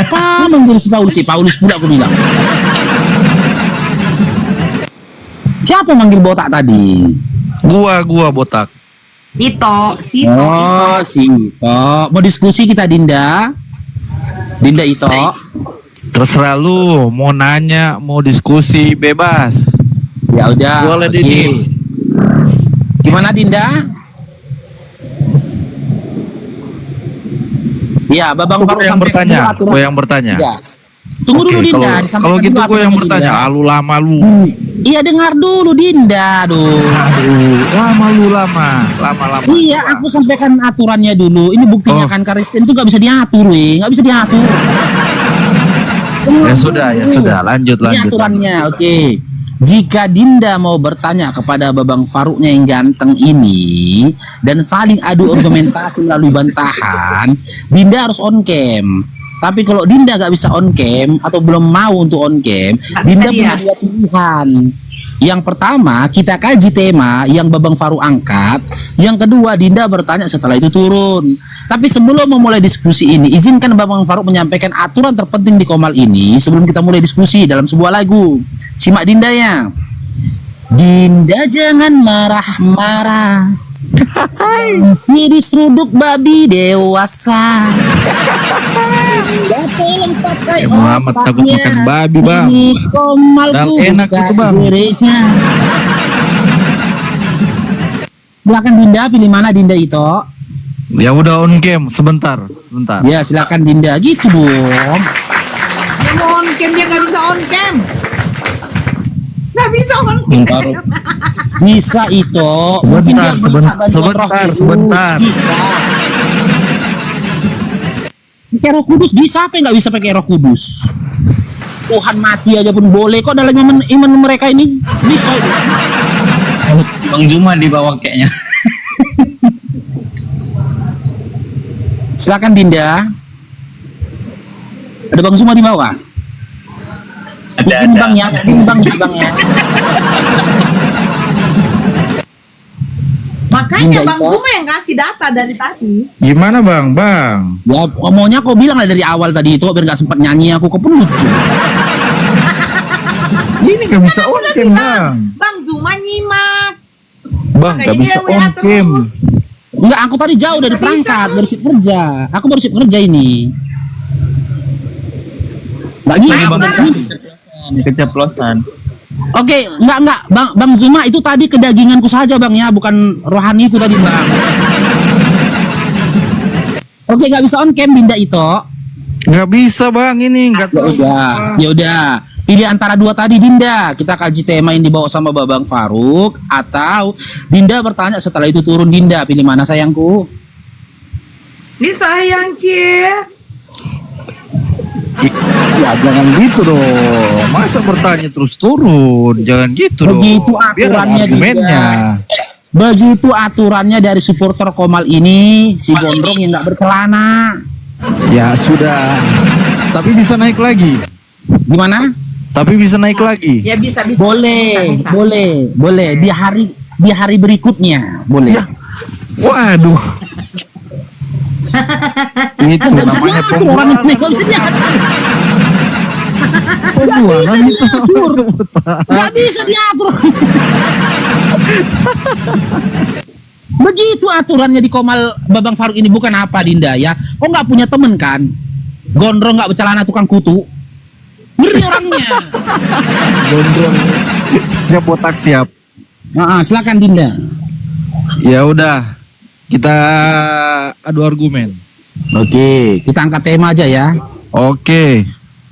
Siapa manggil si Paulus? Si Paulus pula aku bilang. Siapa manggil botak tadi? Gua botak. Ito, si Ito, Oh, Ito. si Ito. Mau diskusi kita, Dinda? Dinda Ito. Terserah lu, mau nanya, mau diskusi, bebas. Ya udah. Boleh, oke. Didi. Gimana, Dinda? Ya, Babang Gue baru yang sampai bertanya, aturan. gue yang bertanya. Ya. Tunggu Oke, dulu, Dinda. kalau disampaikan gitu dulu gue yang aturannya, bertanya. Dinda. Lu lama lu. Iya, dengar dulu, Dinda. Aduh. Aduh, lama. Iya, aku sampaikan aturannya dulu. Ini buktinya Oh. kan Kristen itu gak bisa diatur, nggak bisa diatur. Ya sudah, lanjut. Ini aturannya, oke. Jika Dinda mau bertanya kepada Babang Faruknya yang ganteng ini dan saling adu argumentasi melalui bantahan, Dinda harus on cam. Tapi kalau Dinda gak bisa on cam atau belum mau untuk on cam, Nggak Dinda bisa punya dia. dua pilihan. Yang pertama, kita kaji tema yang Babang Faruk angkat. Yang kedua, Dinda bertanya setelah itu turun. Tapi sebelum memulai diskusi ini, izinkan Babang Faruk menyampaikan aturan terpenting di Komal ini sebelum kita mulai diskusi dalam sebuah lagu. Simak Dinda ya. Dinda jangan marah-marah. Ini diseruduk babi dewasa. Dinda tolong pakai Ya, Muhammad takut otaknya. makan babi, Bang. Ini Komalku Dan enak bukan itu, Bang. gereja. Silakan Dinda, pilih mana Dinda itu? Ya udah on cam, sebentar. Ya silakan Dinda, gitu dong. Dia mau on cam, dia nggak bisa on cam. Nggak bisa on cam. Bisa itu. Mungkin dia minta bantuan Roh Kudus. sebentar. Bisa. Pakai Roh Kudus bisa apa nggak bisa pakai Roh Kudus? Tuhan mati aja pun boleh kok dalam iman mereka ini bisa. Itu. Bang Juma di bawah kayaknya. Silakan Dinda. Ada Bang Zuma di bawah. Mungkin Bang ya, Bang ya. Makanya Dinda Bang Ito. Zuma yang kasih data dari tadi. Gimana Bang? Ya maunya kau bilang lah dari awal tadi itu biar nggak sempat nyanyi aku kau pun lucu. Ini gak bisa Aku on udah cam bilang, Bang. Bang Zuma nyimak. Bang Makanya gak bisa dia WA on cam. terus. Enggak, aku tadi jauh dari Nggak perangkat, bisa. baru siap kerja. Aku baru siap kerja ini. Nggak gitu, Maaf, Bang. Bang. Keceplosan. Oke, enggak, Bang Zuma itu tadi kedaginganku saja, Bang ya, bukan rohaniku tadi, Bang. Oke, nggak bisa on cam Dinda itu. Gak bisa Bang ini, gak Ya tahu. udah, ya udah. Pilih antara dua tadi Dinda. Kita kaji tema yang dibawa sama Babang Faruk atau Dinda bertanya setelah itu turun. Dinda, pilih mana sayangku? Ini sayang Cie. Ya jangan gitu dong. Masa bertanya terus turun? Jangan gitu Begitu dong. Biar ada aturannya, argumennya. Begitu aturannya dari supporter Komal ini, si gondrong yang nggak bercelana. Ya sudah. Tapi bisa naik lagi. Gimana? Tapi bisa naik lagi. Ya bisa. Boleh, bisa. boleh. Di hari berikutnya, boleh. Ya. Waduh. Itu Nggak bisa namanya diatur orang ini, nggak bisa diatur. pembualan itu. Nggak bisa diatur. Begitu aturannya di Komal Babang Faruk ini, bukan apa Dinda ya? Kok nggak punya temen kan? Gondrong nggak bercelana tukang kutu. Ngeri orangnya. Gondrong. Siap botak siap. Silakan Dinda. Ya udah. Kita adu argumen. Oke, kita angkat tema aja ya. Oke.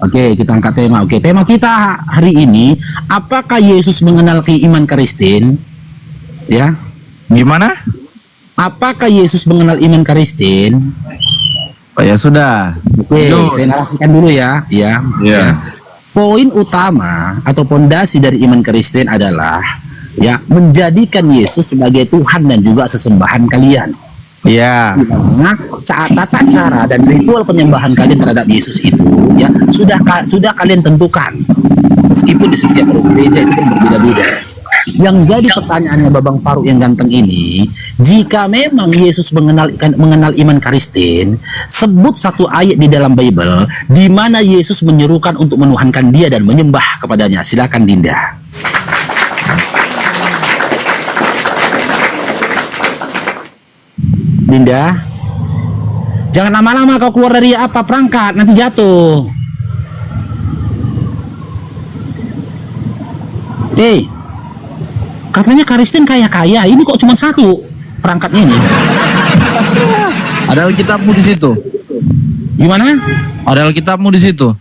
Oke, kita angkat tema. Oke, tema kita hari ini, apakah Yesus mengenal keiman Kristen? Ya. Gimana? Apakah Yesus mengenal iman Kristen? Oh ya sudah. Oke, Lanjut. saya narasikan dulu ya. Ya. Poin utama atau pondasi dari iman Kristen adalah ya menjadikan Yesus sebagai Tuhan dan juga sesembahan kalian. Ya. Nah, tata cara dan ritual penyembahan kalian terhadap Yesus itu ya sudah kalian tentukan. Meskipun di setiap gereja itu kan berbeda-beda. Yang jadi pertanyaannya Babang Faruk yang ganteng ini, jika memang Yesus mengenal iman Kristen, sebut satu ayat di dalam Bible di mana Yesus menyerukan untuk menuhankan Dia dan menyembah kepadanya. Silakan Dinda. Dinda, jangan lama-lama kau keluar dari perangkat, nanti jatuh. Katanya Kristen kaya-kaya, ini kok cuma satu perangkatnya ini? Ada Alkitabmu di situ. Gimana? Ada Alkitabmu di situ.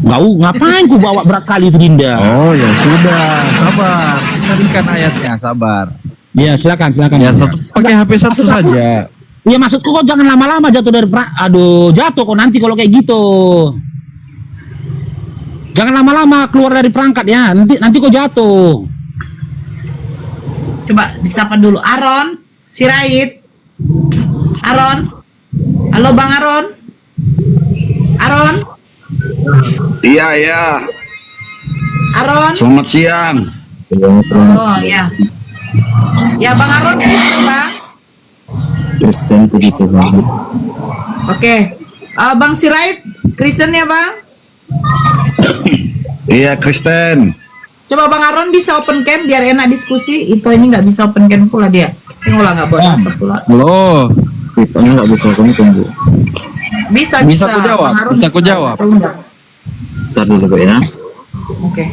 Ngapain ku bawa berat kali itu Dinda? Oh ya sudah, sabar. Carikan ayatnya, sabar. Ya silakan. Ya satu, pakai HP satu saja. Ya maksudku kok jangan lama-lama jatuh dari jatuh kok nanti kalau kayak gitu. Jangan lama-lama keluar dari perangkat ya, nanti kok jatuh. Coba disapa dulu Aron, Sirait. Aron. Halo Bang Aron. Aron. Iya. Aron. Selamat siang. Oh ya. Ya Bang Aron, Bang. Kristen begitu Bang. Oke. Bang Sirait, Kristen ya Bang? Iya, Kristen. Coba Bang Aron bisa open cam biar enak diskusi. Itu ini nggak bisa open cam pula dia. Tengoklah nggak boleh apa pula. Halo. Ini nggak bisa kamu tunggu. Bisa. Bisa ku jawab, Bang Aron bisa ku jawab. Ntar dulu ya. Oke.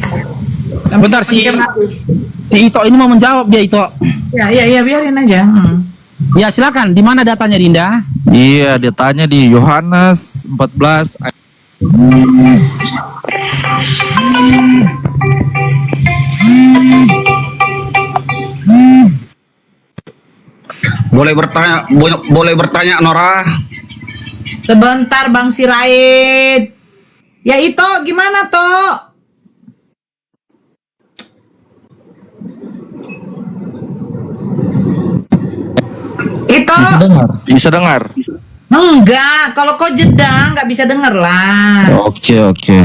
Bentar si Ito ini mau menjawab dia Ito. Ya biarin aja. Ya silakan. Di mana datanya Dinda? Iya, dia tanya di Yohanes 14 ayat. Boleh bertanya Nora? Sebentar Bang Sirait. Ya itu gimana toh? Itu Bisa dengar? enggak, kalau kau jeda nggak bisa denger lah. Oke.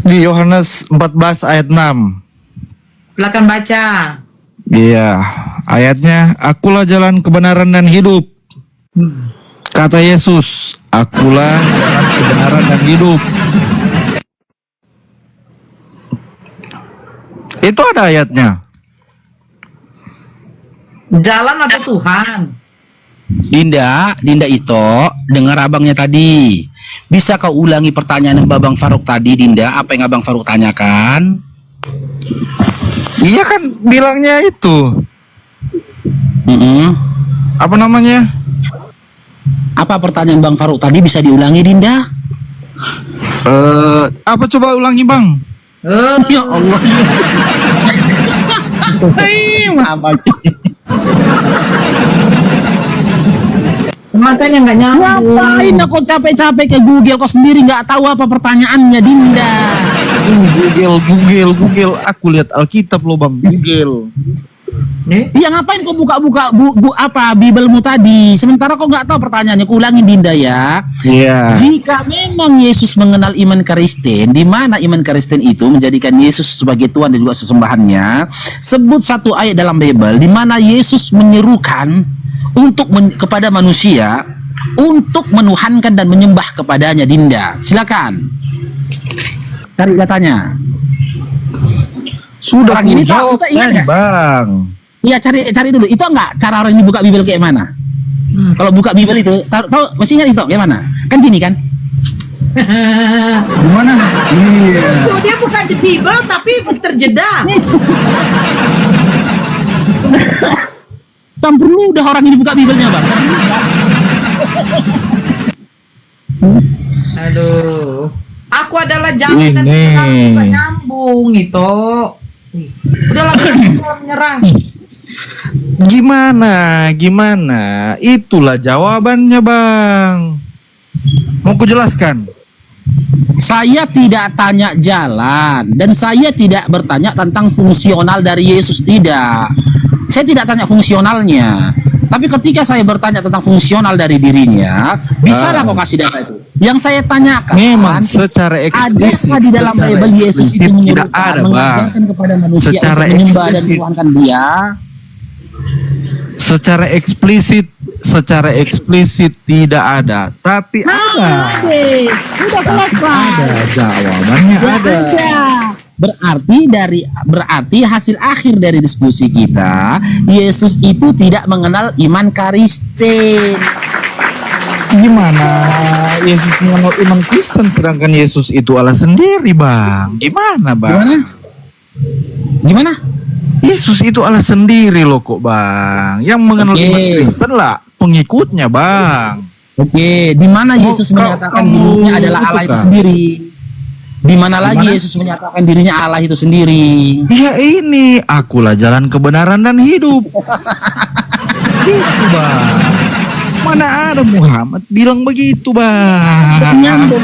Di Yohanes 14 ayat 6. Silakan baca. Iya, ayatnya, akulah jalan kebenaran dan hidup. Kata Yesus, akulah jalan kebenaran dan hidup. Itu ada ayatnya. Jalan atau Tuhan? Dinda Ito, dengar abangnya tadi. Bisa kau ulangi pertanyaan yang Babang Faruk tadi, Dinda? Apa yang Abang Faruk tanyakan? Iya kan bilangnya itu. Apa namanya? Apa pertanyaan Bang Faruk tadi bisa diulangi, Dinda? Apa coba ulangi Bang? Ya Allah. Apa sih? Makanya nggak nyambung. Ngapain aku capek-capek ke Google, kau sendiri nggak tahu apa pertanyaannya, Dinda? Google. Aku lihat Alkitab loh Bang. Google. Iya, ngapain kau buka-buka Bibelmu tadi? Sementara kau nggak tahu pertanyaannya. Ku ulangin, Dinda ya. Iya. Jika memang Yesus mengenal iman Kristen, di mana iman Kristen itu menjadikan Yesus sebagai Tuhan dan juga sesembahannya, sebut satu ayat dalam Bible di mana Yesus menyerukan untuk kepada manusia untuk menuhankan dan menyembah kepadanya, Dinda. Silakan. Cari datanya. Sudah Orang ini tahu, jawab kita ingat nggak? Bang. Iya, cari dulu. Itu enggak cara orang ini buka Bible kayak mana? Kalau buka Bible itu, tahu masih ingat itu kayak mana? Kan gini kan? Gimana? Iya. So, dia bukan di Bible tapi terjeda. Campur lu udah orang ini buka Biblenya, Bang. Aduh. Aku adalah jalan dan kebenaran, nggak nyambung itu. Udahlah, menyerah. Gimana? Itulah jawabannya Bang. Mau ku jelaskan? Saya tidak tanya jalan dan saya tidak bertanya tentang fungsional dari Yesus, tidak. Saya tidak tanya fungsionalnya. Tapi ketika saya bertanya tentang fungsional dari dirinya, bisalah kau kasih data itu. Yang saya tanyakan, Memang secara eksplisit, adakah di dalam secara Bible Yesus itu eksplisit tidak menyuruhkan, ada, Bang. mengajarkan kepada manusia Secara untuk menyembah dan eksplisit. menuhankan Dia? Secara eksplisit tidak ada, tapi ada. Sudah selesai. Ada jawabannya ada. Berarti hasil akhir dari diskusi kita, Yesus itu tidak mengenal iman Kristen. Gimana Yesus mengenal iman Kristen sedangkan Yesus itu Allah sendiri, Bang? Gimana, Bang? Gimana? Yesus itu Allah sendiri loh kok, Bang. Yang mengenal Oke. iman Kristen lah pengikutnya, Bang. Oke, di mana Oh, Yesus kau- menyatakan kamu dirinya adalah itu Allah itu kan? sendiri? Di mana lagi Yesus menyatakan dirinya Allah itu sendiri? Ya ini, akulah jalan kebenaran dan hidup. Gitu, Bang. Mana ada Muhammad bilang begitu, Bang. Nyambung.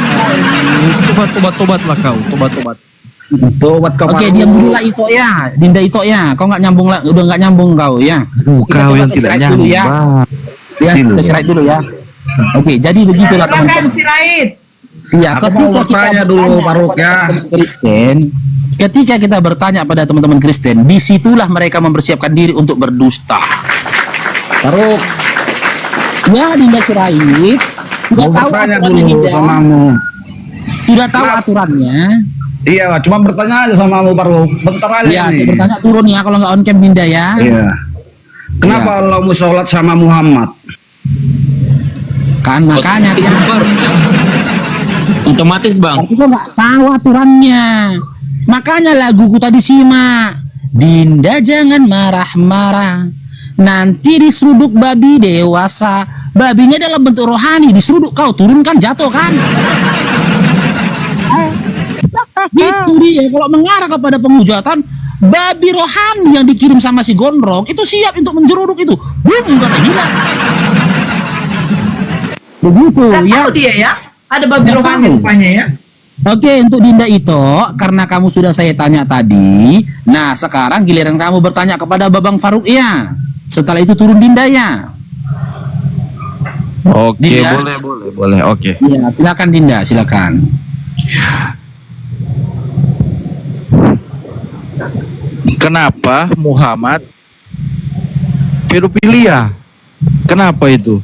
Tobat-tobatlah kau, tobat-tobat. Tobat ke Oke, Faruk. diam dulu lah itu ya, Dinda itu ya. Kau nggak nyambung lah, udah nggak nyambung kau ya. Kita Kau coba yang tes tidak right dulu nyambung, ya. Bang. Ya, tes right dulu ya. Oke, jadi begitulah Silakan teman-teman. si Raid. Iya, Aku mau bertanya dulu, Faruk, kepada ya. teman-teman Kristen, ketika kita bertanya pada teman-teman Kristen, disitulah mereka mempersiapkan diri untuk berdusta. Faruk, Ya, Dinda Sirait sudah mau tahu bertanya aturannya, dulu Dinda. samamu. Sudah tahu Kenapa? aturannya. Iya, cuma bertanya aja samamu, Faruk. Bentar aja Ya, nih. saya bertanya turun ya kalau nggak on cam Dinda ya. Iya. Kenapa Iya. Allah mau sholat sama Muhammad? Kan makanya dia Otomatis bang. kita nggak tahu aturannya. Makanya laguku tadi simak. Dinda jangan marah-marah. Nanti diseruduk babi dewasa. Babinya dalam bentuk rohani. Diseruduk kau turunkan jatuh kan. Gitu dia. Kalau mengarah kepada penghujatan, babi rohani yang dikirim sama si Gondrong itu siap untuk menjeruduk itu. Bum, kata hilang. Begitu Nggak ya. tahu dia ya. Ada babi Nggak rohani tahu. rupanya ya. Oke, untuk Dinda itu, karena kamu sudah saya tanya tadi, nah sekarang giliran kamu bertanya kepada Babang Faruk ya. Setelah itu turun Dinda ya. Oke, Dinda. boleh, oke. Ya, silakan Dinda, silakan. Kenapa Muhammad pedofilia? Kenapa itu?